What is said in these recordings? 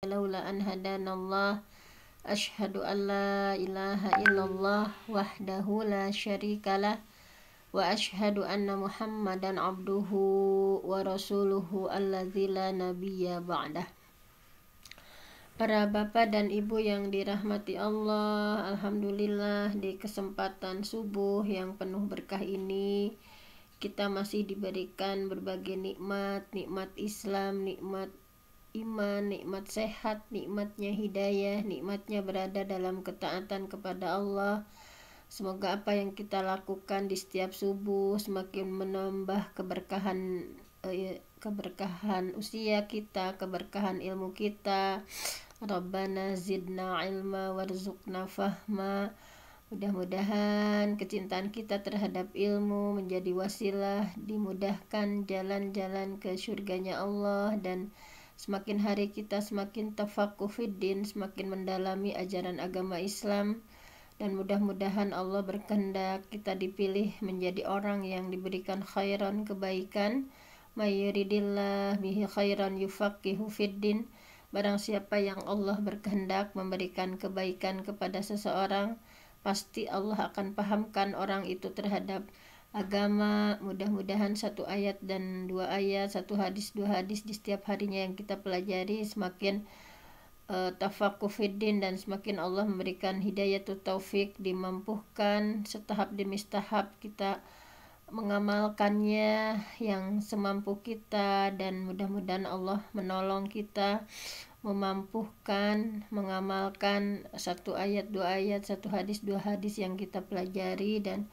laula an hadanallah asyhadu an la ilaha illallah wahdahu la syarikalah wa asyhadu anna muhammadan abduhu wa rasuluhu alladzi la nabiyya ba'dah. Para bapak dan ibu yang dirahmati Allah, alhamdulillah di kesempatan subuh yang penuh berkah ini kita masih diberikan berbagai nikmat Islam, nikmat iman, nikmat sehat, nikmatnya hidayah, nikmatnya berada dalam ketaatan kepada Allah. Semoga apa yang kita lakukan di setiap subuh semakin menambah keberkahan usia kita, keberkahan ilmu kita. Rabbana zidna ilma warzuqna fahma. Mudah-mudahan kecintaan kita terhadap ilmu menjadi wasilah dimudahkan jalan-jalan ke surganya Allah, dan semakin hari kita semakin tafaqquh fiddin, semakin mendalami ajaran agama Islam, dan mudah-mudahan Allah berkehendak kita dipilih menjadi orang yang diberikan khairan, kebaikan. May yuridillah bihi khairan yufaqihu fiddin. Barang siapa yang Allah berkehendak memberikan kebaikan kepada seseorang, pasti Allah akan pahamkan orang itu terhadap agama. Mudah-mudahan satu ayat dan dua ayat, satu hadis dua hadis di setiap harinya yang kita pelajari semakin tafaqquh fiddin, dan semakin Allah memberikan hidayatut taufik, dimampuhkan setahap demi setahap kita mengamalkannya yang semampu kita, dan mudah-mudahan Allah menolong kita memampuhkan mengamalkan satu ayat dua ayat, satu hadis dua hadis yang kita pelajari. Dan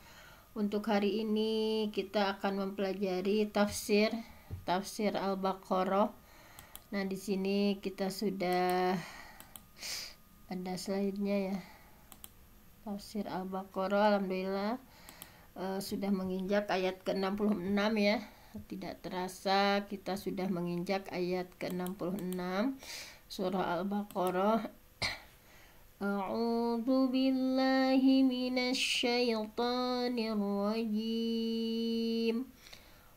untuk hari ini kita akan mempelajari tafsir Al-Baqarah. Nah, di sini kita sudah ada slide-nya ya. Tafsir Al-Baqarah, alhamdulillah sudah menginjak ayat ke-66 ya. Tidak terasa kita sudah menginjak ayat ke-66 surah Al-Baqarah. A'udzu billahi minasyaitonir rajim.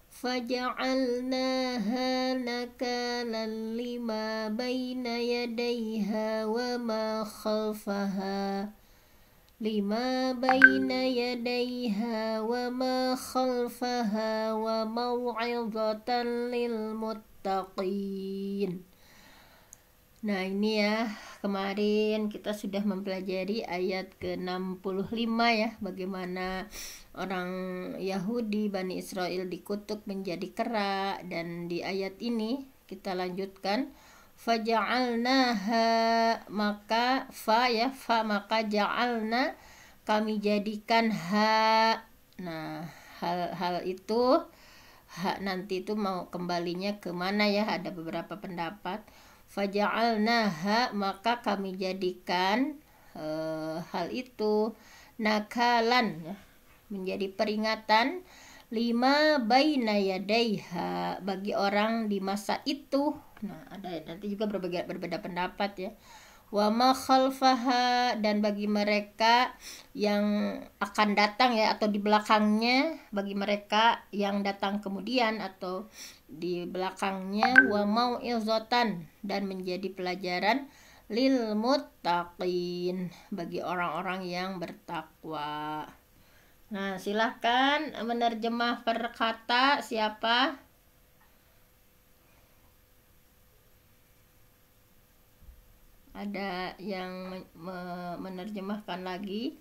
Faja'alnaha nakalan lima baina yadayha wa ma khalfaha. Lima baina yadayha wa ma khalfaha wa mau'izatan lil muttaqin. Nah, ini ya, kemarin kita sudah mempelajari ayat ke-65 ya, bagaimana orang Yahudi Bani Israel dikutuk menjadi kera. Dan di ayat ini kita lanjutkan, faja'alnaha, maka maka ja'alna, kami jadikan ha. Nah, hal itu nanti itu mau kembalinya kemana ya, ada beberapa pendapat. Faja'alnaha, maka kami jadikan hal itu nakalan ya, menjadi peringatan, lima baina yadaiha, bagi orang di masa itu. Nah, ada nanti juga berbeda pendapat ya. Wa ma khalfaha, dan bagi mereka yang akan datang ya, atau di belakangnya, bagi mereka yang datang kemudian atau di belakangnya. Wa mau'izatan, dan menjadi pelajaran lil muttaqin, bagi orang-orang yang bertakwa. Nah, silahkan menerjemah per kata, siapa? Ada yang menerjemahkan lagi?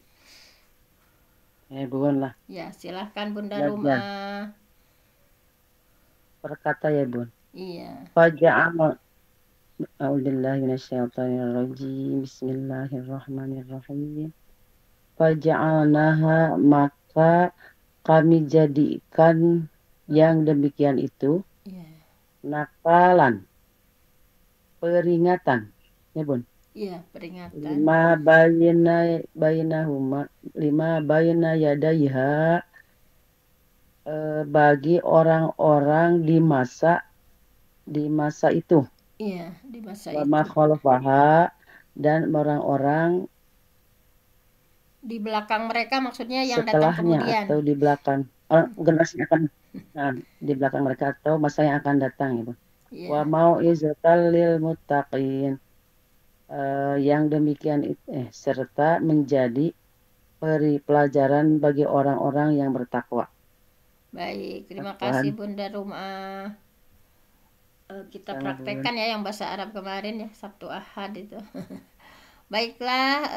Bun lah. Ya, silahkan Bunda Rumah. Berkata ya Bun. Iya. Faja'al A'udzubillahi minasyaitonir rajim. Bismillahirrahmanirrahim. Faja'alnaha, maka kami jadikan yang demikian itu nakalan, peringatan ya Bun. Iya, peringatan. Lima bayna yadaiha, bagi orang-orang di masa itu. Iya, di masa Wa itu. ma khalfaha, dan orang-orang Di belakang mereka, maksudnya yang setelahnya datang kemudian. atau di belakang generasi akan di belakang mereka atau masa yang akan datang ya Bun. Wa mau'izatal lil muttaqin, yang demikian serta menjadi pelajaran bagi orang-orang yang bertakwa. Baik, terima Tuhan, kasih Bunda Rumah. Kita sama Bun. praktekkan ya yang bahasa Arab kemarin ya, Sabtu Ahad itu. Baiklah,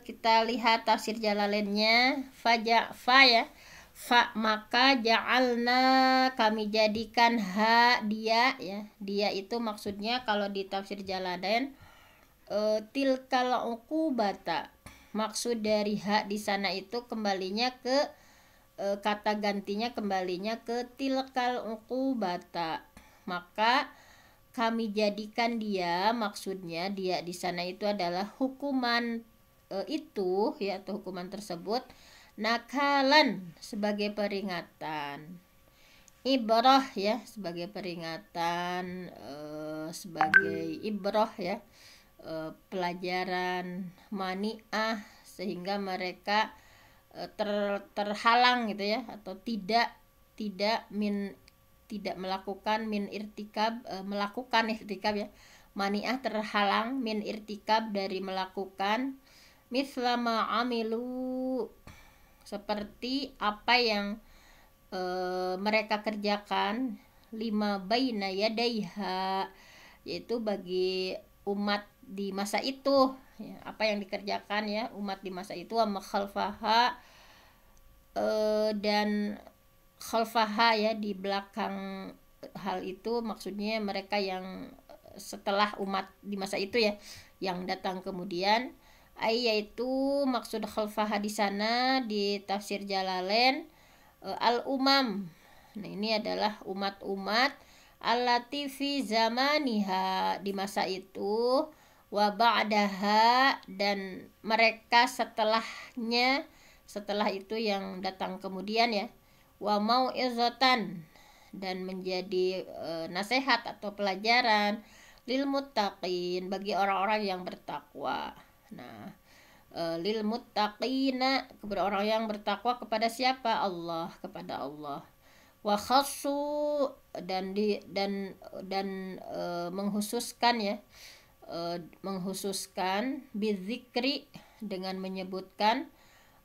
kita lihat tafsir Jalalainnya. Fa ya. Fa maka ja'alna, kami jadikan dia ya. Dia itu maksudnya kalau di tafsir Jalalain tilkal uqubata. Maksud dari di sana itu kembalinya ke kata gantinya kembalinya ke tilkal uqubata. Maka kami jadikan dia, maksudnya dia di sana itu adalah hukuman itu ya, atau hukuman tersebut nakalan sebagai peringatan, ibrah ya sebagai peringatan, sebagai ibrah ya, pelajaran mani'ah, sehingga mereka terhalang gitu ya, atau tidak tidak melakukan min irtikab, melakukan irtikab ya, mani'ah terhalang min irtikab dari melakukan mislama amilu, seperti apa yang mereka kerjakan, lima baina yadaiha, yaitu bagi umat di masa itu ya, apa yang dikerjakan ya umat di masa itu, wa khalfaha, dan khalfaha ya di belakang hal itu, maksudnya mereka yang setelah umat di masa itu ya, yang datang kemudian, yaitu maksud khalfaha di sana di tafsir Jalalain al umam. Nah, ini adalah umat-umat allati fi zamaniha, di masa itu, wa ba'daha, dan mereka setelah itu yang datang kemudian ya, wa mau'izatan, dan menjadi nasihat atau pelajaran lil muttaqin, bagi orang-orang yang bertakwa. Nah, lil muttaqina, kepada orang yang bertakwa, kepada siapa? Allah, kepada Allah. Wa khassu, dan menghususkan ya, menghususkan bizikri, dengan menyebutkan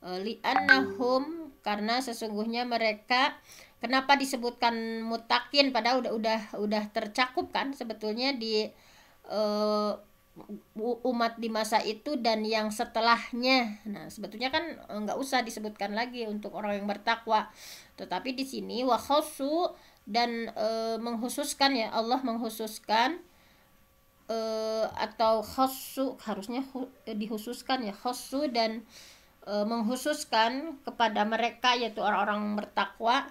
li'annahum, karena sesungguhnya mereka, kenapa disebutkan mutakin padahal udah tercakup kan sebetulnya di umat di masa itu dan yang setelahnya. Nah, sebetulnya kan nggak usah disebutkan lagi untuk orang yang bertakwa, tetapi di sini wa khassu, dan menghususkan ya, Allah menghususkan, atau khassu harusnya dihususkan ya, khassu, dan menghususkan kepada mereka, yaitu orang-orang bertakwa,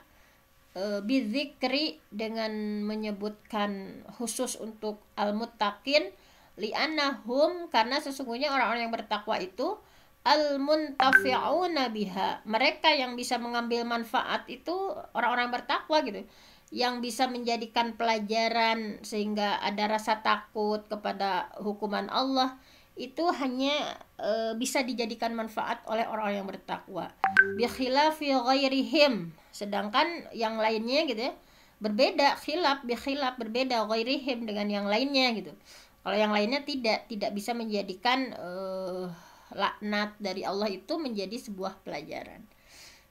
bizikri, dengan menyebutkan khusus untuk al-muttaqin, li'annahum, karena sesungguhnya orang-orang yang bertakwa itu al-muntafi'una biha, mereka yang bisa mengambil manfaat itu orang-orang bertakwa gitu, yang bisa menjadikan pelajaran sehingga ada rasa takut kepada hukuman Allah, itu hanya bisa dijadikan manfaat oleh orang yang bertakwa. Bi khilafi ghairihim, sedangkan yang lainnya gitu ya, berbeda, khilaf berbeda, ghairihim dengan yang lainnya gitu. Kalau yang lainnya tidak bisa menjadikan laknat dari Allah itu menjadi sebuah pelajaran.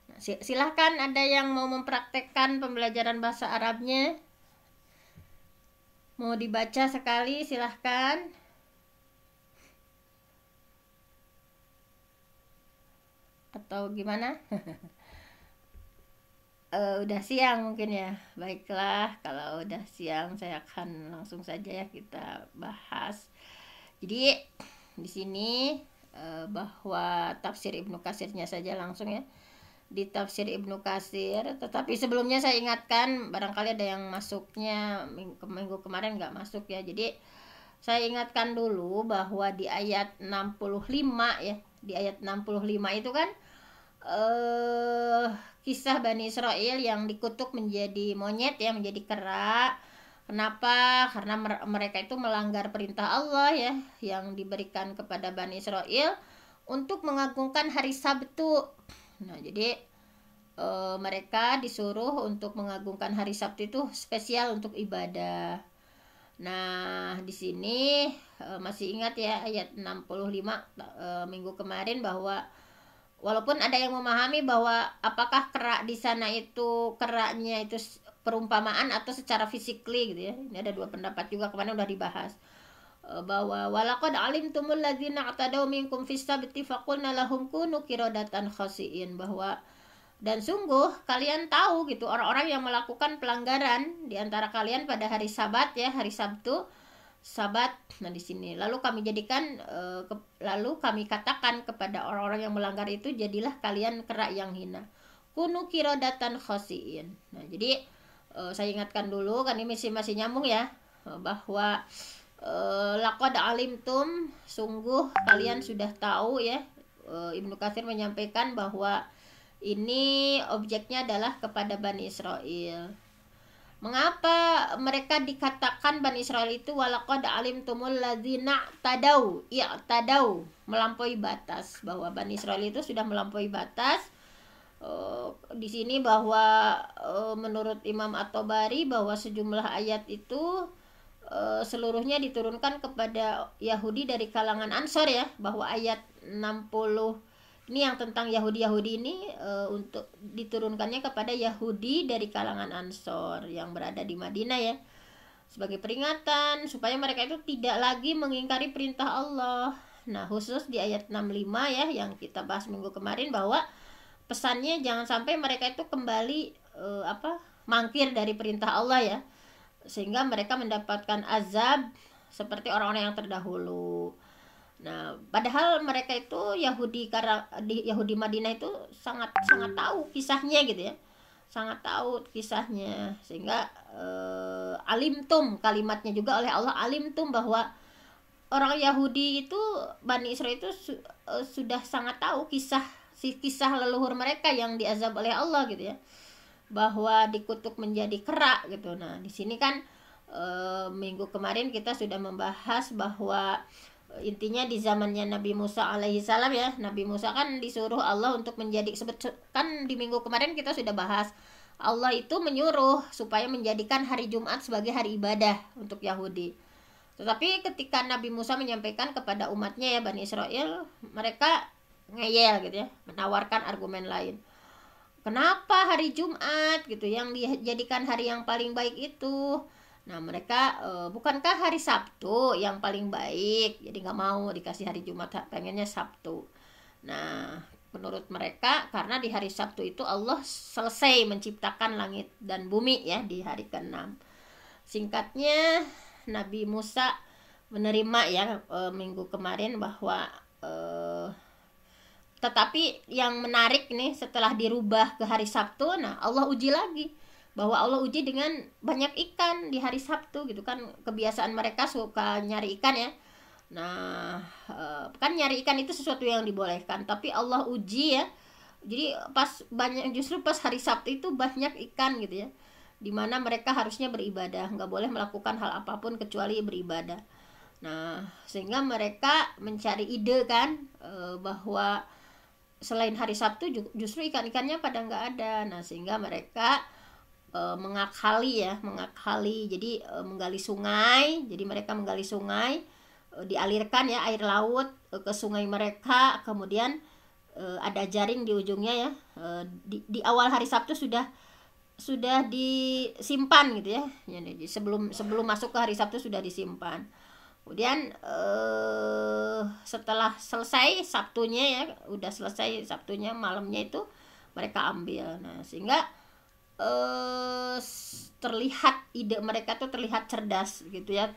Nah, silahkan ada yang mau mempraktekkan pembelajaran bahasa Arabnya, mau dibaca sekali, silahkan. Atau gimana? Udah siang mungkin ya. Baiklah, kalau udah siang saya akan langsung saja ya kita bahas. Jadi di sini bahwa tafsir Ibnu Katsirnya saja langsung ya. Di tafsir Ibnu Katsir, tetapi sebelumnya saya ingatkan, barangkali ada yang masuknya minggu kemarin nggak masuk ya. Jadi saya ingatkan dulu bahwa di ayat 65 ya, di ayat 65 itu kan kisah Bani Israel yang dikutuk menjadi monyet ya, menjadi kera. Kenapa? Karena mereka itu melanggar perintah Allah ya, yang diberikan kepada Bani Israel untuk mengagungkan hari Sabtu. Nah, jadi mereka disuruh untuk mengagungkan hari Sabtu itu spesial untuk ibadah. Nah, di sini masih ingat ya ayat 65 minggu kemarin bahwa walaupun ada yang memahami bahwa apakah kerak di sana itu keraknya itu perumpamaan atau secara physically gitu ya. Ini ada dua pendapat juga, kemarin udah dibahas. Bahwa walaqad alimtumul ladzina atadaw minkum fis sabti faqulna lahum kunu qiradatan khasiin, bahwa dan sungguh kalian tahu gitu orang-orang yang melakukan pelanggaran di antara kalian pada hari Sabat ya, hari Sabtu, Sabat. Nah, di sini lalu kami jadikan lalu kami katakan kepada orang-orang yang melanggar itu, jadilah kalian kera yang hina. Kunu qiradatan khasiin. Nah, jadi saya ingatkan dulu kan ini masih nyambung ya, bahwa laqad alimtum, sungguh kalian sudah tahu ya. Ibnu Katsir menyampaikan bahwa ini objeknya adalah kepada Bani Israel. Mengapa mereka dikatakan Bani Israel itu walaqad alimtumul ladzina tadau, i'tadau, melampaui batas, bahwa Bani Israel itu sudah melampaui batas. Di sini bahwa menurut Imam At-Tabari bahwa sejumlah ayat itu seluruhnya diturunkan kepada Yahudi dari kalangan Ansor ya, bahwa ayat 60 ini yang tentang Yahudi ini untuk diturunkannya kepada Yahudi dari kalangan Ansor yang berada di Madinah ya, sebagai peringatan supaya mereka itu tidak lagi mengingkari perintah Allah. Nah, khusus di ayat 65 ya yang kita bahas minggu kemarin, bahwa pesannya jangan sampai mereka itu kembali mangkir dari perintah Allah ya, sehingga mereka mendapatkan azab seperti orang-orang yang terdahulu. Nah, padahal mereka itu Yahudi, karena di Yahudi Madinah itu sangat tahu kisahnya gitu ya, sangat tahu kisahnya, sehingga alimtum, kalimatnya juga oleh Allah alimtum, bahwa orang Yahudi itu Bani Israel itu sudah sangat tahu kisah leluhur mereka yang diazab oleh Allah gitu ya, bahwa dikutuk menjadi kera gitu. Nah, di sini kan minggu kemarin kita sudah membahas bahwa intinya di zamannya Nabi Musa alaihi salam ya, Nabi Musa kan disuruh Allah untuk menjadi, kan di minggu kemarin kita sudah bahas Allah itu menyuruh supaya menjadikan hari Jumat sebagai hari ibadah untuk Yahudi. Tetapi ketika Nabi Musa menyampaikan kepada umatnya ya Bani Israel, mereka ngeyel gitu ya, menawarkan argumen lain. Kenapa hari Jumat gitu yang dijadikan hari yang paling baik itu? Nah, mereka bukankah hari Sabtu yang paling baik? Jadi nggak mau dikasih hari Jumat, pengennya Sabtu. Nah, menurut mereka karena di hari Sabtu itu Allah selesai menciptakan langit dan bumi ya, di hari ke-6. Singkatnya Nabi Musa menerima ya minggu kemarin bahwa tetapi yang menarik nih, setelah dirubah ke hari Sabtu, nah Allah uji lagi, bahwa Allah uji dengan banyak ikan di hari Sabtu gitu kan. Kebiasaan mereka suka nyari ikan ya. Nah, kan nyari ikan itu sesuatu yang dibolehkan, tapi Allah uji ya. Jadi justru pas hari Sabtu itu banyak ikan gitu ya, dimana mereka harusnya beribadah, nggak boleh melakukan hal apapun kecuali beribadah. Nah, sehingga mereka mencari ide kan, bahwa selain hari Sabtu justru ikan-ikannya pada nggak ada. Nah, sehingga mereka mengakali, jadi menggali sungai. Jadi mereka menggali sungai, dialirkan ya air laut ke sungai mereka, kemudian ada jaring di ujungnya ya. Di awal hari Sabtu sudah disimpan gitu ya. Jadi sebelum masuk ke hari Sabtu sudah disimpan. Kemudian setelah selesai Sabtunya ya, udah selesai Sabtunya, malamnya itu mereka ambil. Nah, sehingga terlihat ide mereka tuh terlihat cerdas gitu ya.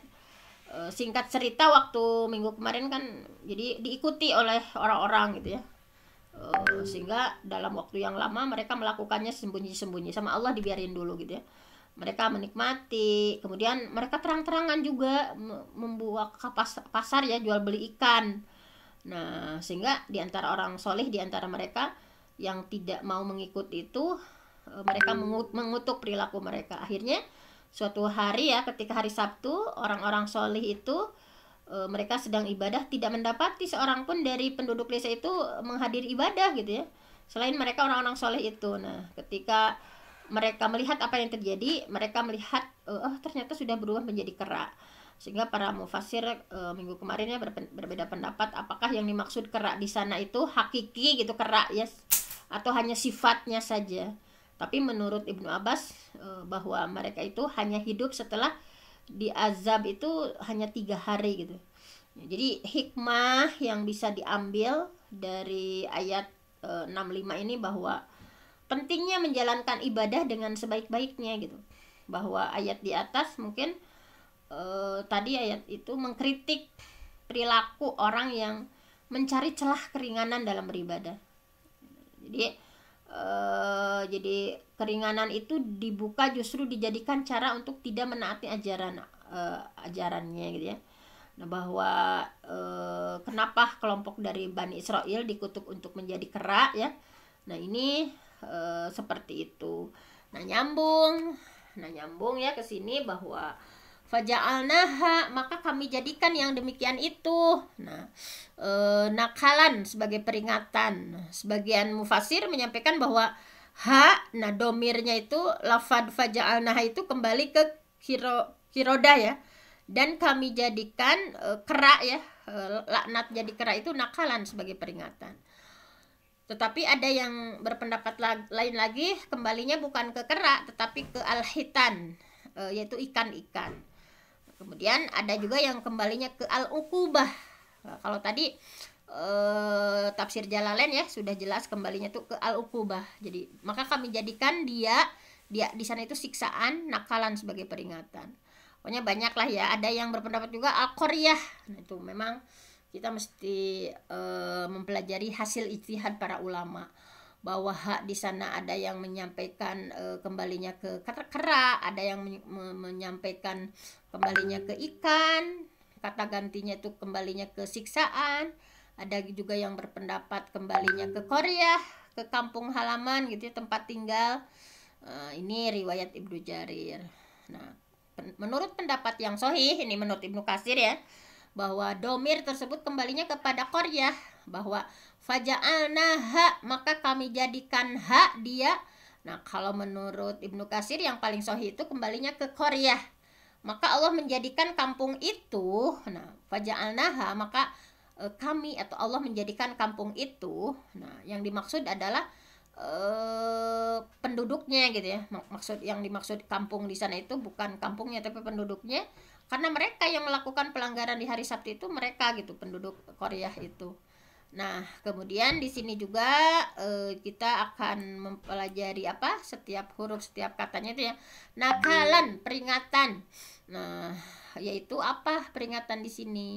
Singkat cerita, waktu minggu kemarin kan jadi diikuti oleh orang-orang gitu ya, sehingga dalam waktu yang lama mereka melakukannya sembunyi-sembunyi, sama Allah dibiarin dulu gitu ya. Mereka menikmati, kemudian mereka terang-terangan juga membuat pasar ya, jual beli ikan. Nah, sehingga diantara orang soleh, diantara mereka yang tidak mau mengikut itu, mereka mengutuk perilaku mereka. Akhirnya suatu hari ya, ketika hari Sabtu, orang-orang soleh itu mereka sedang ibadah, tidak mendapati seorang pun dari penduduk desa itu menghadiri ibadah gitu ya, selain mereka orang-orang soleh itu. Nah, ketika mereka melihat apa yang terjadi, mereka melihat ternyata sudah berubah menjadi kera. Sehingga para mufassir minggu kemarin ya berbeda pendapat apakah yang dimaksud kera di sana itu hakiki gitu kera ya, atau hanya sifatnya saja. Tapi menurut Ibnu Abbas bahwa mereka itu hanya hidup setelah diazab itu hanya 3 hari gitu. Jadi hikmah yang bisa diambil dari ayat 65 ini bahwa pentingnya menjalankan ibadah dengan sebaik-baiknya gitu. Bahwa ayat di atas mungkin tadi ayat itu mengkritik perilaku orang yang mencari celah keringanan dalam beribadah. Jadi keringanan itu dibuka justru dijadikan cara untuk tidak menaati ajarannya gitu ya. Nah, bahwa kenapa kelompok dari Bani Israel dikutuk untuk menjadi kera ya. Nah, ini seperti itu. Nah, nyambung ya ke sini bahwa faja'alnaha, maka kami jadikan yang demikian itu. Nah, nakalan sebagai peringatan. Sebagian mufasir menyampaikan bahwa nah domirnya itu lafad faja'alnaha itu kembali ke kiroda ya. Dan kami jadikan kera ya, laknat jadi kera itu nakalan sebagai peringatan. Tetapi ada yang berpendapat lain lagi, kembalinya bukan ke kera tetapi ke al-hitan, yaitu ikan-ikan. Kemudian ada juga yang kembalinya ke al-uqubah. Nah, kalau tadi tafsir Jalalain ya sudah jelas kembalinya tuh ke al-uqubah. Jadi maka kami jadikan dia di sana itu siksaan, nakalan sebagai peringatan. Pokoknya banyak lah ya. Ada yang berpendapat juga al-qaryah. Nah, itu memang kita mesti mempelajari hasil ijtihad para ulama. Bahwa hak di sana ada yang menyampaikan kembalinya ke kera, ada yang menyampaikan kembalinya ke ikan, kata gantinya itu kembalinya ke siksaan, ada juga yang berpendapat kembalinya ke Korea, ke kampung halaman gitu ya, tempat tinggal. Ini riwayat Ibnu Jarir. Nah, menurut pendapat yang sahih, ini menurut Ibnu Katsir ya, bahwa domir tersebut kembalinya kepada Korea, bahwa faja'alnaha, maka kami jadikan hak dia. Nah, kalau menurut Ibnu Katsir yang paling sahih itu kembalinya ke Korea. Maka Allah menjadikan kampung itu, nah, faja'alnaha, maka kami atau Allah menjadikan kampung itu. Nah, yang dimaksud adalah penduduknya gitu ya. Maksud yang dimaksud kampung di sana itu bukan kampungnya tapi penduduknya, karena mereka yang melakukan pelanggaran di hari Sabtu itu mereka gitu, penduduk Korea itu. Nah, kemudian di sini juga kita akan mempelajari setiap huruf setiap katanya itu ya. Nakalan, peringatan. Nah, yaitu apa peringatan di sini?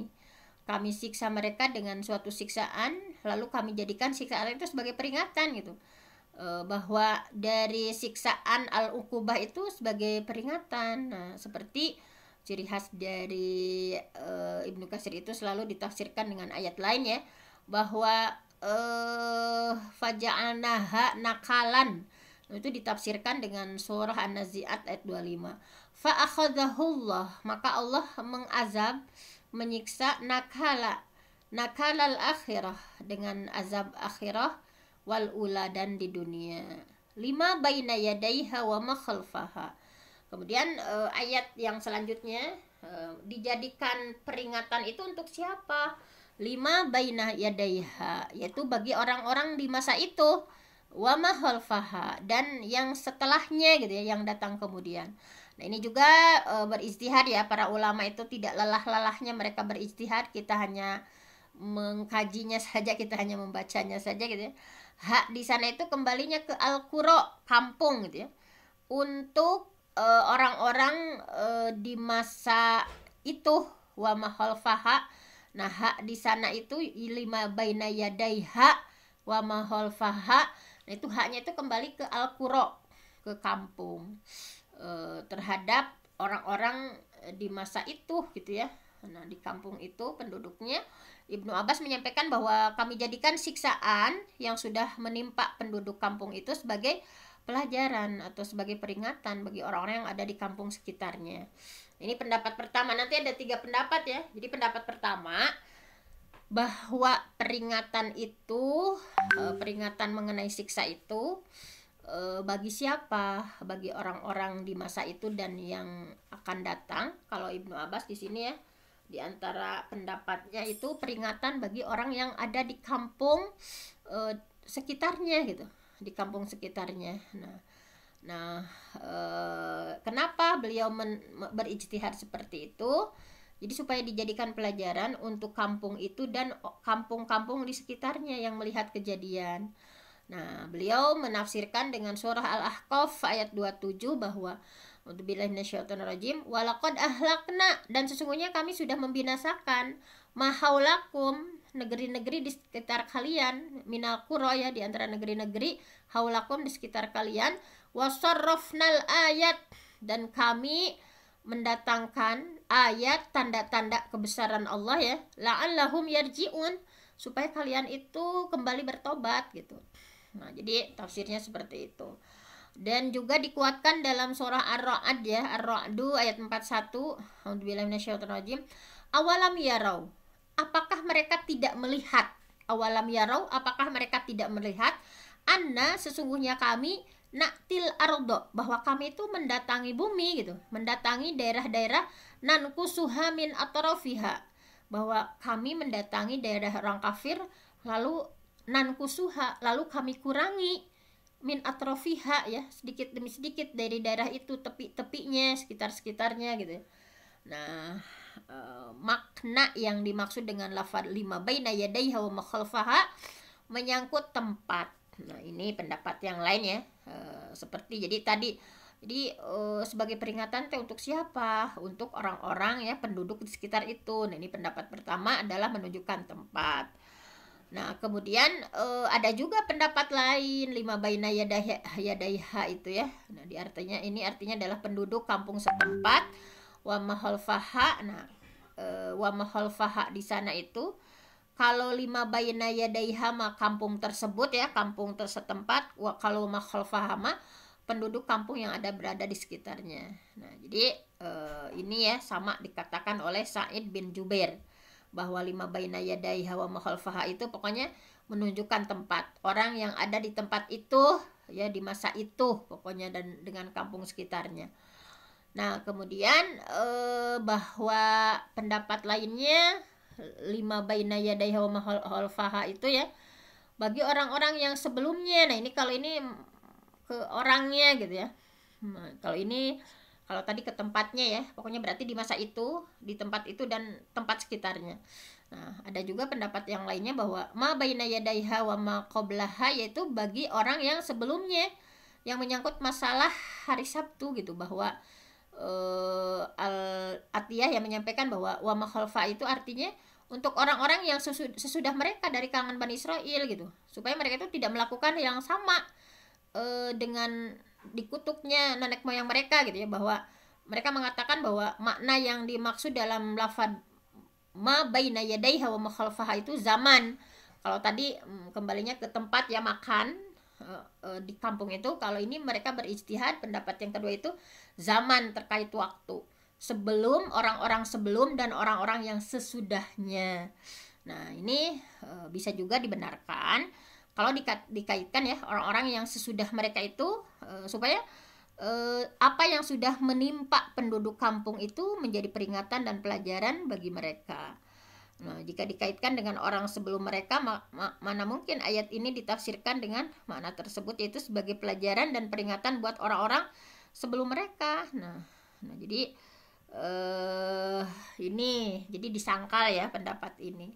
Kami siksa mereka dengan suatu siksaan, lalu kami jadikan siksaan itu sebagai peringatan gitu. Bahwa dari siksaan al-uqubah itu sebagai peringatan. Nah, seperti ciri khas dari Ibnu Katsir itu selalu ditafsirkan dengan ayat lain ya, bahwa faja'alnaha nakalan, itu ditafsirkan dengan surah An-Nazi'at ayat 25. Fa'akhadhahullah, maka Allah mengazab, menyiksa nakalal akhirah, dengan azab akhirah, wal ula, dan di dunia. 5 baina yadaiha wa ma khalfaha. Kemudian ayat yang selanjutnya dijadikan peringatan itu untuk siapa? 5 baina yadaiha, yaitu bagi orang-orang di masa itu, wa ma khalfaha, dan yang setelahnya gitu ya, yang datang kemudian. Nah, ini juga berijtihad ya, para ulama itu tidak lelah-lelahnya mereka berijtihad, kita hanya mengkajinya saja, kita hanya membacanya saja gitu ya. Hak di sana itu kembalinya ke al-qura, kampung gitu ya. Untuk orang-orang di masa itu, wa ma khalfaha. Nah, hak di sana itu 5 baina yadaiha wa ma khalfaha. Nah, itu haknya itu kembali ke al-qura, ke kampung, terhadap orang-orang di masa itu gitu ya. Nah, di kampung itu penduduknya, Ibnu Abbas menyampaikan bahwa kami jadikan siksaan yang sudah menimpa penduduk kampung itu sebagai pelajaran atau sebagai peringatan bagi orang-orang yang ada di kampung sekitarnya. Ini pendapat pertama. Nanti ada 3 pendapat ya. Jadi pendapat pertama, bahwa peringatan itu, peringatan mengenai siksa itu bagi siapa? Bagi orang-orang di masa itu dan yang akan datang. Kalau Ibnu Abbas di sini ya, di antara pendapatnya itu peringatan bagi orang yang ada di kampung sekitarnya gitu, di kampung sekitarnya. Kenapa beliau berijtihad seperti itu? Jadi supaya dijadikan pelajaran untuk kampung itu dan kampung-kampung di sekitarnya yang melihat kejadian. Nah, beliau menafsirkan dengan surah Al-Ahqaf ayat 27 bahwa A'udzubillahi minasyaitonirrajim, walaqad ahlakna, dan sesungguhnya kami sudah membinasakan mahaulakum, negeri-negeri di sekitar kalian, minal qura, ya, di antara negeri-negeri, haulakum, di sekitar kalian, wasarrafnal ayat, dan kami mendatangkan ayat tanda-tanda kebesaran Allah ya, la'allahum yarji'un, supaya kalian itu kembali bertobat gitu. Nah, jadi tafsirnya seperti itu. Dan juga dikuatkan dalam surah Ar-Ra'd ya, Ar-Ra'du ayat 41, A'udzubillahi minasyaitonirrajim, awalam yarau, apakah mereka tidak melihat? Awalam yarau, apakah mereka tidak melihat? Anna, sesungguhnya kami, naktil ardo, bahwa kami itu mendatangi bumi gitu, mendatangi daerah-daerah, nankusuha min atrafiha, bahwa kami mendatangi daerah orang kafir, lalu nankusuha, lalu kami kurangi, min atrofiha, ya, sedikit demi sedikit dari daerah itu, tepi-tepinya, sekitar-sekitarnya gitu. Nah, makna yang dimaksud dengan lafaz lima baina yadaiha wa makhalfaha menyangkut tempat. Nah, ini pendapat yang lain ya. Seperti sebagai peringatan untuk siapa? Untuk orang-orang ya, penduduk di sekitar itu. Nah, ini pendapat pertama adalah menunjukkan tempat. Nah, kemudian ada juga pendapat lain, lima baina yadaiha itu ya. Nah, ini artinya adalah penduduk kampung setempat, wa mahalfaha. Nah, wa mahalfaha di sana itu kalau lima baina yadaiha mah kampung tersebut ya, kampung setempat. Kalau mahalfaha mah penduduk kampung yang berada di sekitarnya. Nah, jadi ini ya sama dikatakan oleh Sa'id bin Jubair, bahwa lima baina yadaiha wa makhalfaha itu pokoknya menunjukkan tempat, orang yang ada di tempat itu ya, di masa itu pokoknya, dan dengan kampung sekitarnya. Nah, kemudian bahwa pendapat lainnya lima baina yadaiha wa makhalfaha itu ya bagi orang-orang yang sebelumnya. Nah, ini kalau ini ke orangnya gitu ya. Nah, kalau tadi ke tempatnya ya, pokoknya berarti di masa itu, di tempat itu dan tempat sekitarnya. Nah, ada juga pendapat yang lainnya bahwa ma baina yadaiha wa ma qablaha, yaitu bagi orang yang sebelumnya, yang menyangkut masalah hari Sabtu gitu, bahwa Al-Atiyah yang menyampaikan bahwa wa ma khalfa itu artinya untuk orang-orang yang sesudah mereka dari kalangan Bani Israel gitu, supaya mereka itu tidak melakukan yang sama dengan dikutuknya nenek moyang mereka gitu ya, bahwa mereka mengatakan bahwa makna yang dimaksud dalam lafaz ma baina yadaiha wa makhalfaha itu zaman. Kalau tadi kembalinya ke tempat ya, makan di kampung itu. Kalau ini mereka berijtihad, pendapat yang kedua itu zaman, terkait waktu, sebelum, orang-orang sebelum dan orang-orang yang sesudahnya. Nah, ini bisa juga dibenarkan kalau dikaitkan ya, orang-orang yang sesudah mereka itu, supaya apa yang sudah menimpa penduduk kampung itu menjadi peringatan dan pelajaran bagi mereka. Nah, jika dikaitkan dengan orang sebelum mereka, mana mungkin ayat ini ditafsirkan dengan makna tersebut, yaitu sebagai pelajaran dan peringatan buat orang-orang sebelum mereka. Nah jadi ini jadi disangkal ya pendapat ini.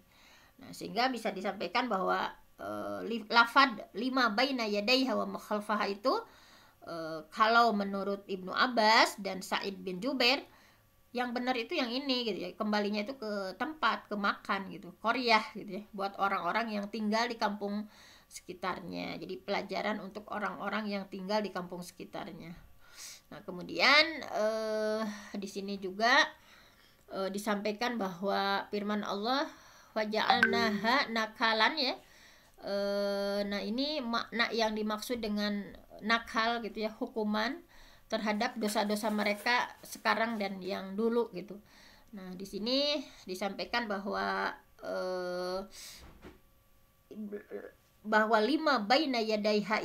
Nah, sehingga bisa disampaikan bahwa lafad lima baina yadaiha wa makhalfaha itu kalau menurut Ibnu Abbas dan Sa'id bin Jubair, yang benar itu yang ini gitu ya, kembalinya itu ke tempat, ke makan gitu, qaryah gitu ya, buat orang-orang yang tinggal di kampung sekitarnya. Jadi pelajaran untuk orang-orang yang tinggal di kampung sekitarnya. Nah, kemudian di sini juga disampaikan bahwa firman Allah waja'alnaha nakalan ya. Nah, ini makna yang dimaksud dengan nakal gitu ya, hukuman terhadap dosa-dosa mereka sekarang dan yang dulu gitu. Nah, di sini disampaikan bahwa bahwa lima baina yadaiha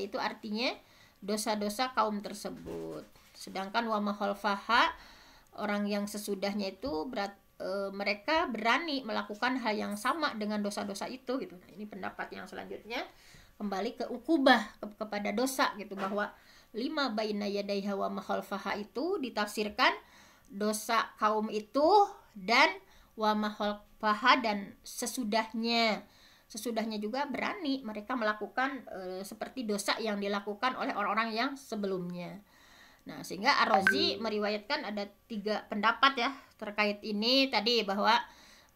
itu artinya dosa-dosa kaum tersebut. Sedangkan wa ma khalfaha, orang yang sesudahnya itu mereka berani melakukan hal yang sama dengan dosa-dosa itu gitu. Nah, ini pendapat yang selanjutnya kembali ke ukubah, kepada dosa gitu, bahwa lima baina yadaiha wa ma khalfaha itu ditafsirkan dosa kaum itu dan wa ma khalfaha dan sesudahnya juga berani mereka melakukan seperti dosa yang dilakukan oleh orang-orang yang sebelumnya. Nah, sehingga Ar-Razi meriwayatkan ada 3 pendapat ya terkait ini tadi, bahwa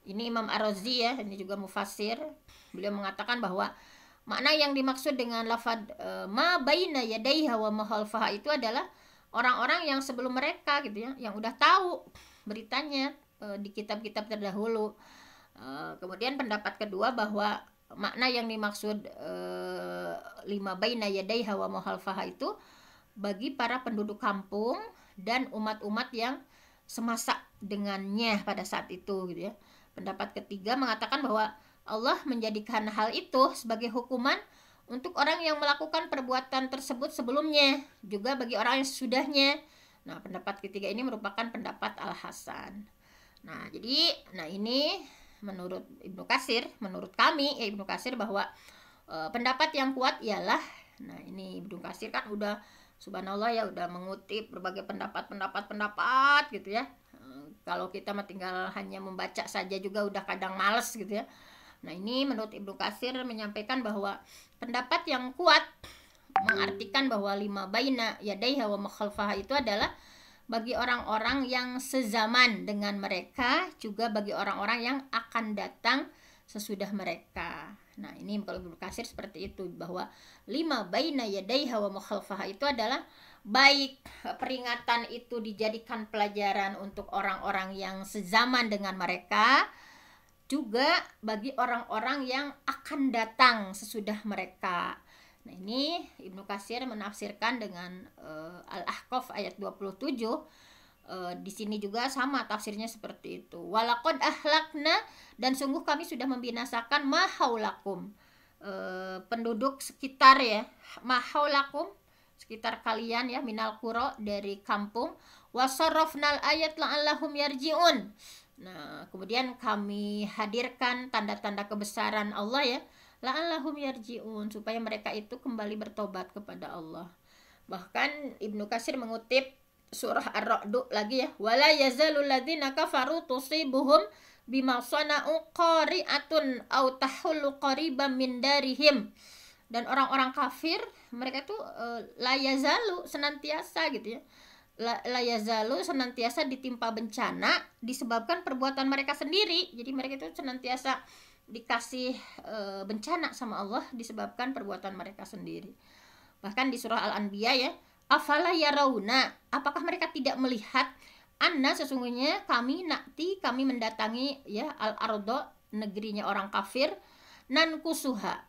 ini Imam Ar-Razi ya, ini juga mufassir. Beliau mengatakan bahwa makna yang dimaksud dengan lafaz ma baina yadaiha wa ma khalfaha itu adalah orang-orang yang sebelum mereka gitu ya, yang udah tahu beritanya di kitab-kitab terdahulu. Kemudian pendapat kedua bahwa makna yang dimaksud lima baina yadaiha wa ma khalfaha itu bagi para penduduk kampung dan umat-umat yang semasa dengannya pada saat itu gitu ya. Pendapat ketiga mengatakan bahwa Allah menjadikan hal itu sebagai hukuman untuk orang yang melakukan perbuatan tersebut sebelumnya, juga bagi orang yang sesudahnya. Nah, pendapat ketiga ini merupakan pendapat Al-Hasan. Nah, ini menurut Ibnu Katsir, menurut kami Ibnu Katsir, bahwa pendapat yang kuat ialah, nah ini Ibnu Katsir kan udah subhanallah ya, udah mengutip berbagai pendapat gitu ya. Kalau kita mah tinggal hanya membaca saja juga udah kadang males gitu ya. Nah, ini menurut Ibnu Katsir menyampaikan bahwa pendapat yang kuat mengartikan bahwa lima baina yadaiha wa ma khalfaha itu adalah bagi orang-orang yang sezaman dengan mereka, juga bagi orang-orang yang akan datang sesudah mereka. Nah, ini kalau Ibnu Katsir seperti itu, bahwa lima baina yadaiha wa ma khalfaha itu adalah baik peringatan itu dijadikan pelajaran untuk orang-orang yang sezaman dengan mereka, juga bagi orang-orang yang akan datang sesudah mereka. Nah, ini Ibnu Katsir menafsirkan dengan Al-Ahqaf ayat 27. Di sini juga sama tafsirnya seperti itu. Walaqad ahlakna, dan sungguh kami sudah membinasakan mahaulakum, penduduk sekitar ya, mahaulakum sekitar kalian ya, minal qura, dari kampung, wasarrafnal ayat la'allahum yarji'un. Nah, kemudian kami hadirkan tanda-tanda kebesaran Allah ya, la'allahum yarji'un, supaya mereka itu kembali bertobat kepada Allah. Bahkan Ibnu Katsir mengutip surah Ar-Ra'd lagi ya, wala yazalul ladzina kafaru tusibuhum bima sana'u qari'atun aw tahullu qariban min darihim. Dan orang-orang kafir mereka tuh la yazalu, senantiasa gitu ya, la yazalu, senantiasa ditimpa bencana disebabkan perbuatan mereka sendiri. Jadi mereka itu senantiasa dikasih bencana sama Allah disebabkan perbuatan mereka sendiri. Bahkan di surah Al-Anbiya ya, afala yarawna, apakah mereka tidak melihat, anna, sesungguhnya kami mendatangi ya al-ardo, negerinya orang kafir, nankusuha,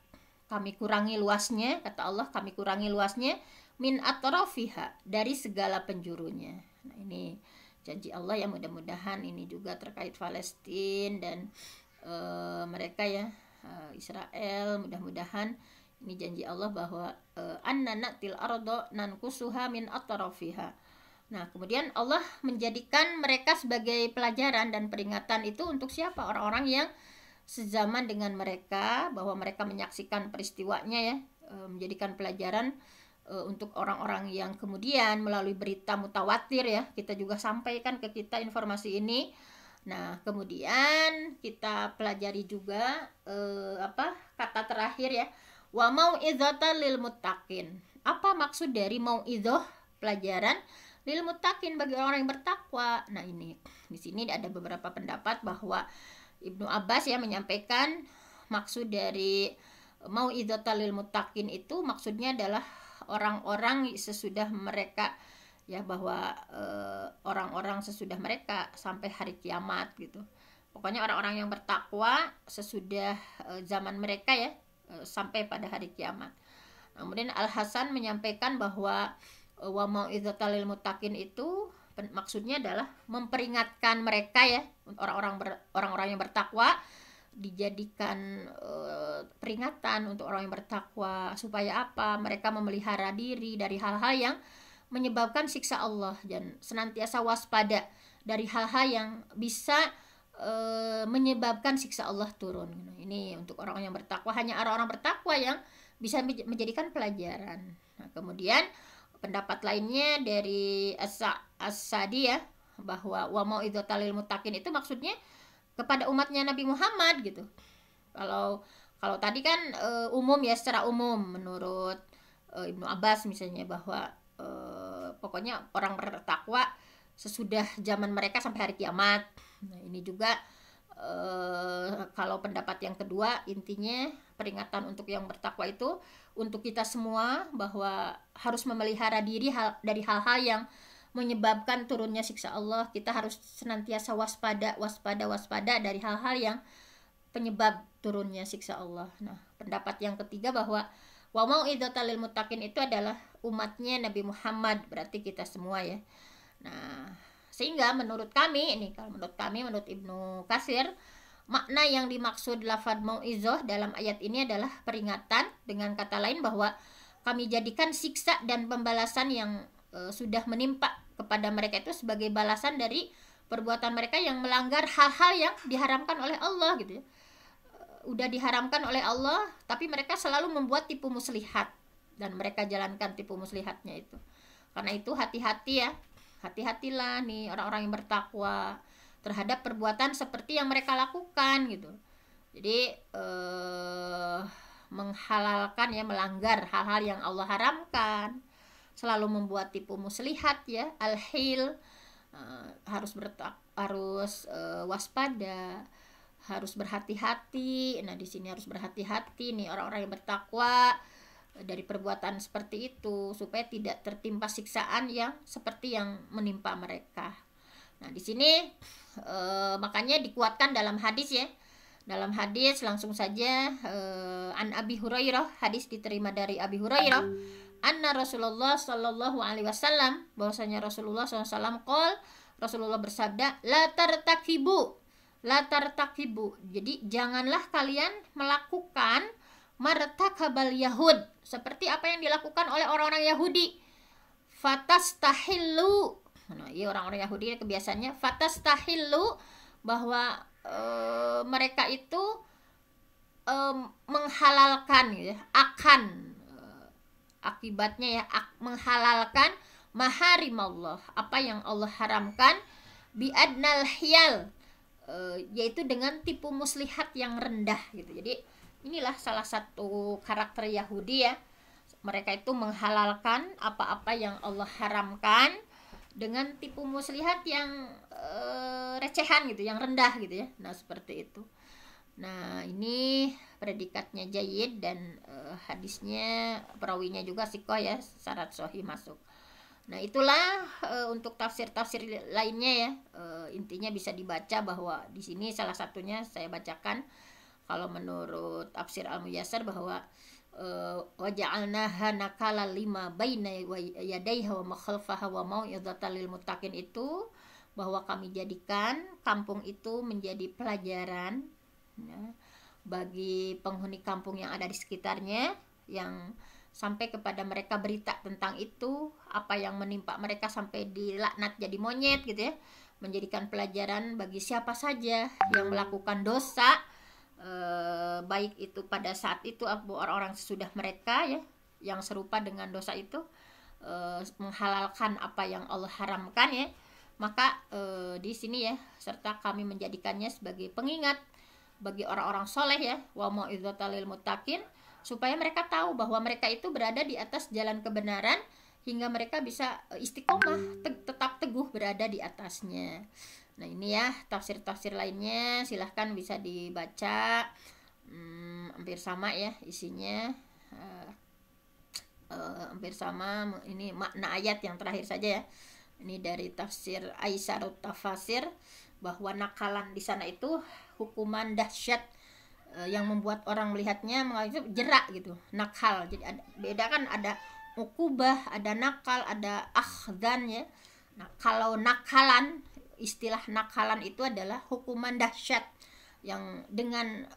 kami kurangi luasnya, kata Allah, kami kurangi luasnya, min atrafiha, dari segala penjurunya. Nah, ini janji Allah ya, mudah-mudahan ini juga terkait Palestina dan mereka ya, Israel, mudah-mudahan ini janji Allah bahwa anna natil ardo nankusuha min atrafiha. Nah, kemudian Allah menjadikan mereka sebagai pelajaran dan peringatan itu untuk siapa? Orang-orang yang sezaman dengan mereka, bahwa mereka menyaksikan peristiwanya ya, menjadikan pelajaran untuk orang-orang yang kemudian melalui berita mutawatir ya, kita juga sampaikan ke kita informasi ini. Nah, kemudian kita pelajari juga kata terakhir ya, wa mau'idzatan lil muttaqin. Apa maksud dari mau'idzah, pelajaran, lil muttaqin, bagi orang yang bertakwa. Nah, ini di sini ada beberapa pendapat bahwa Ibnu Abbas ya menyampaikan maksud dari mau'idzatan lil muttaqin itu maksudnya adalah orang-orang sesudah mereka ya, bahwa orang-orang sesudah mereka sampai hari kiamat gitu. Pokoknya orang-orang yang bertakwa sesudah zaman mereka ya, sampai pada hari kiamat. Kemudian Al-Hasan menyampaikan bahwa wa mau'izatal lil muttaqin itu maksudnya adalah memperingatkan mereka ya, orang-orang yang bertakwa dijadikan peringatan untuk orang yang bertakwa, supaya apa? Mereka memelihara diri dari hal-hal yang menyebabkan siksa Allah dan senantiasa waspada dari hal-hal yang bisa menyebabkan siksa Allah turun. Ini untuk orang yang bertakwa, hanya orang-orang bertakwa yang bisa menjadikan pelajaran. Nah, kemudian pendapat lainnya dari As-Sadi ya, bahwa wa mau'izatal lil muttaqin itu maksudnya kepada umatnya Nabi Muhammad gitu. Kalau tadi kan umum ya, secara umum menurut Ibnu Abbas misalnya, bahwa pokoknya orang bertakwa sesudah zaman mereka sampai hari kiamat. Nah, ini juga kalau pendapat yang kedua, intinya peringatan untuk yang bertakwa itu untuk kita semua, bahwa harus memelihara diri dari hal-hal yang menyebabkan turunnya siksa Allah. Kita harus senantiasa waspada dari hal-hal yang penyebab turunnya siksa Allah. Nah, pendapat yang ketiga bahwa wa mau'izatal lil muttaqin itu adalah umatnya Nabi Muhammad, berarti kita semua ya. Nah, sehingga menurut Ibnu Katsir, makna yang dimaksud lafadz mau'izah dalam ayat ini adalah peringatan, dengan kata lain bahwa kami jadikan siksa dan pembalasan yang sudah menimpa kepada mereka itu sebagai balasan dari perbuatan mereka yang melanggar hal-hal yang diharamkan oleh Allah gitu ya. Udah diharamkan oleh Allah, tapi mereka selalu membuat tipu muslihat dan mereka jalankan tipu muslihatnya itu. Karena itu hati-hatilah nih orang-orang yang bertakwa terhadap perbuatan seperti yang mereka lakukan gitu. Jadi menghalalkan ya, melanggar hal-hal yang Allah haramkan, selalu membuat tipu muslihat ya, al-hil, harus waspada, harus berhati-hati. Nah, di sini harus berhati-hati nih orang-orang yang bertakwa dari perbuatan seperti itu, supaya tidak tertimpa siksaan yang seperti yang menimpa mereka. Nah, di sini makanya dikuatkan dalam hadis ya. Dalam hadis langsung saja an Abi Hurairah, hadis diterima dari Abi Hurairah, anna Rasulullah sallallahu alaihi wasallam, bahwasanya Rasulullah SAW Rasulullah bersabda, la tartakibu. Jadi janganlah kalian melakukan martakabal yahud, seperti apa yang dilakukan oleh orang-orang Yahudi. Fatastahillu. Nah, iya, orang-orang Yahudi kebiasaannya fatastahillu, bahwa mereka itu menghalalkan ya, akan akibatnya ya, menghalalkan maharimallah, apa yang Allah haramkan, biadnal hiyal, yaitu dengan tipu muslihat yang rendah gitu. Jadi inilah salah satu karakter Yahudi ya, mereka itu menghalalkan apa-apa yang Allah haramkan dengan tipu muslihat yang recehan gitu, yang rendah gitu ya. Nah, seperti itu. Nah, ini predikatnya jayyid dan hadisnya, perawinya juga sikoh ya, syarat sahih masuk. Nah, itulah untuk tafsir-tafsir lainnya ya. Intinya bisa dibaca bahwa di sini salah satunya saya bacakan, kalau menurut tafsir Al-Muyassar, bahwa wa ja'alnaha nakala lima baina yadayha wa makhalfaha wa mau'izatal lil muttaqin, itu bahwa kami jadikan kampung itu menjadi pelajaran ya, bagi penghuni kampung yang ada di sekitarnya, yang sampai kepada mereka berita tentang itu, apa yang menimpa mereka sampai dilaknat jadi monyet gitu ya, menjadikan pelajaran bagi siapa saja yang melakukan dosa, baik itu pada saat itu atau orang-orang sesudah mereka ya, yang serupa dengan dosa itu, menghalalkan apa yang Allah haramkan ya, maka di sini ya, serta kami menjadikannya sebagai pengingat bagi orang-orang soleh ya, wa mau'izatal lil muttaqin, supaya mereka tahu bahwa mereka itu berada di atas jalan kebenaran, hingga mereka bisa istiqomah, tetap teguh berada di atasnya. Nah, ini ya tafsir-tafsir lainnya, silahkan bisa dibaca, hampir sama ya isinya, hampir sama. Ini makna ayat yang terakhir saja ya. Ini dari tafsir Aisyarut Tafasir, bahwa nakalan di sana itu hukuman dahsyat yang membuat orang melihatnya mengalami jerak gitu, nakal. Jadi beda kan, ada ukubah, ada nakal, ada akhdan ya. Nah, kalau nakalan, istilah nakalan itu adalah hukuman dahsyat yang dengan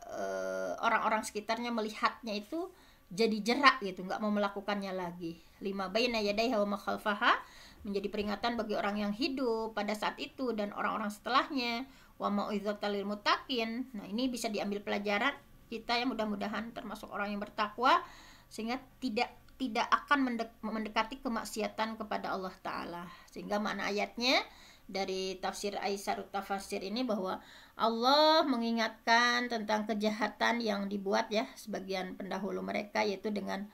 orang-orang sekitarnya melihatnya itu jadi jerak gitu, nggak mau melakukannya lagi. Lima baina yadaiha wa ma khalfaha, menjadi peringatan bagi orang yang hidup pada saat itu dan orang-orang setelahnya. Wa mau'izatal lil muttaqin. Nah, ini bisa diambil pelajaran kita yang mudah-mudahan termasuk orang yang bertakwa, sehingga tidak akan mendekati kemaksiatan kepada Allah Ta'ala. Sehingga makna ayatnya dari tafsir Aisyarut Tafasir ini bahwa Allah mengingatkan tentang kejahatan yang dibuat ya sebagian pendahulu mereka, yaitu dengan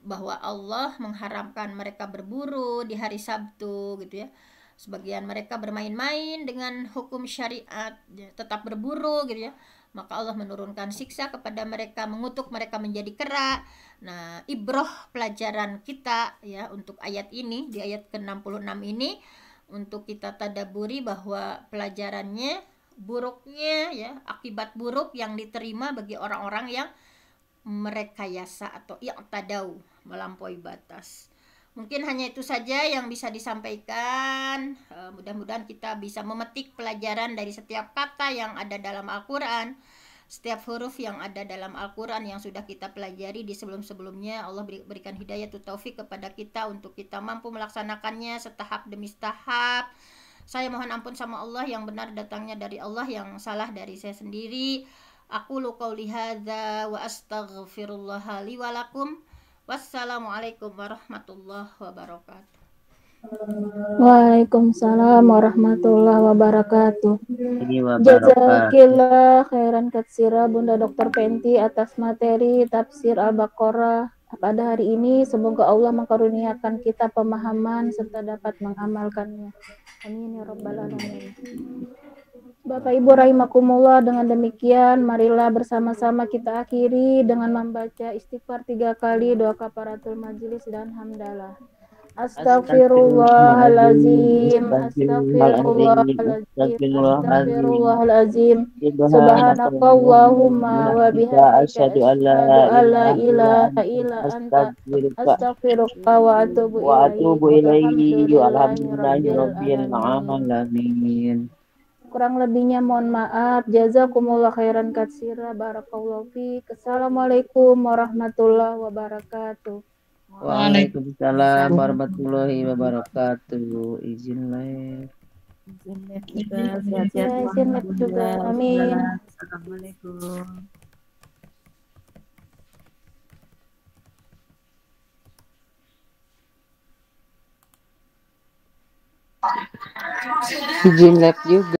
bahwa Allah mengharamkan mereka berburu di hari Sabtu gitu ya. Sebagian mereka bermain-main dengan hukum syariat, ya, tetap berburu gitu ya. Maka Allah menurunkan siksa kepada mereka, mengutuk mereka menjadi kera. Nah, ibroh pelajaran kita ya untuk ayat ini, di ayat ke-66 ini, untuk kita tadaburi bahwa pelajarannya buruknya ya, akibat buruk yang diterima bagi orang-orang yang merekayasa atau i'tadau, melampaui batas. Mungkin hanya itu saja yang bisa disampaikan. Mudah-mudahan kita bisa memetik pelajaran dari setiap kata yang ada dalam Al-Quran, setiap huruf yang ada dalam Al-Quran yang sudah kita pelajari di sebelum-sebelumnya. Allah berikan hidayah taufik kepada kita untuk kita mampu melaksanakannya setahap demi setahap. Saya mohon ampun sama Allah, yang benar datangnya dari Allah, yang salah dari saya sendiri. Aku qauli hadza wa astaghfirullah li wa lakum. Wassalamualaikum warahmatullahi wabarakatuh. Waalaikumsalam warahmatullahi wabarakatuh. Jazakillah khairan katsira Bunda Dr. Penti atas materi tafsir Al-Baqarah pada hari ini. Semoga Allah mengkaruniakan kita pemahaman serta dapat mengamalkannya. Amin ya rabbal alamin. Bapak Ibu rahimakumullah, dengan demikian marilah bersama-sama kita akhiri dengan membaca istighfar 3 kali, doa kafaratul majelis dan hamdalah. Astaghfirullahalazim, astaghfirullahalazim, subhanakallahumma wa bihamdika asyhadu an la ilaha illa anta astaghfiruka wa atubu ilaihi. Alhamdulillahirabbil alamin. Kurang lebihnya mohon maaf. Jazakumullah khairan katsira. Barakallahu fiik. Assalamualaikum warahmatullahi wabarakatuh. Waalaikumsalam warahmatullahi wabarakatuh. Izin live. Izin live juga. Amin. Assalamualaikum. Izin live juga.